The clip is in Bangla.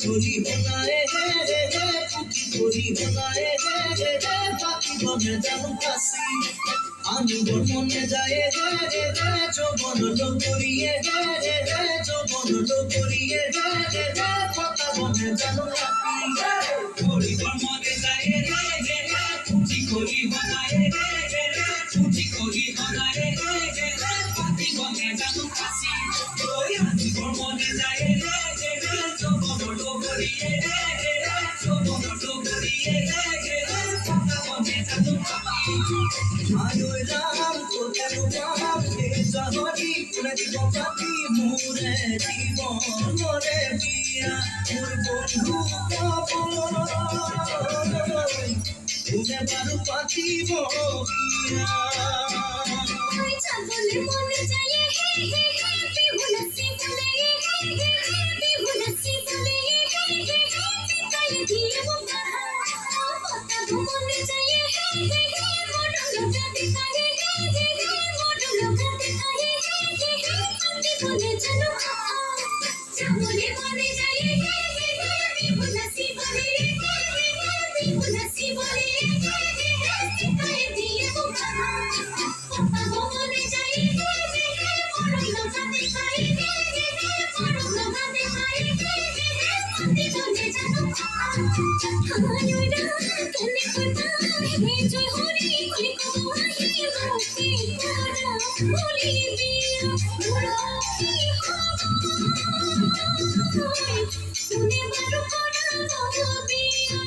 করি হোনায় রে রে রে টুকি করি হোনায় রে রে রে পাখি বনে যাবো কাশি আমি মনে যায় রে রে রে যৌবন ডগরিয়ে রে রে রে যৌবন ডগরিয়ে রে রে রে পাতা বনে যাবো কাশি করি মনে যায় রে রে রে টুকি করি হোনায় রে রে রে টুকি করি হোনায় রে রে রে পাখি বনে যাবো কাশি ওই আমি মনে যায় রে রে রে যৌবন ডগরিয়ে রে রে রে যৌবন ডগরিয়ে রে রে রে পাতা বনে যাবো কাশি আয়ো রাম তোদের বাপে জহরি নদী পাতি মোরে জীবন মোরে বিয়া মোর বন্ধু তুমি বারু পাতি বিয়া বলে মনে যায় হে হে হে বিহুলাসি বলে হে হে হে বিহুলাসি বলে হে হে হে তাই দিয়ে বাবা পতা মনে যায় হে হে হে মোড় লগা দেখায় হে হে হে মোড় লগা দেখায় হে হে হে পাতি বলে চলো বলে মনে যায় হে হে হে বিহুলাসি বলে হে হে হে বিহুলাসি বলে হে হে হে তাই দিয়ে বাবা পতা মনে যায় হে হে হে মোড় লগা দেখায় হে হে হে মোড় লগা দেখায় হে হে হে পাতি বলে চলো আয়ো রাম কেনে কথা হে জয় হরি কলি কমাহি মোকে করা বলি দিয়া মোরা শুনে বারো করা বিয়া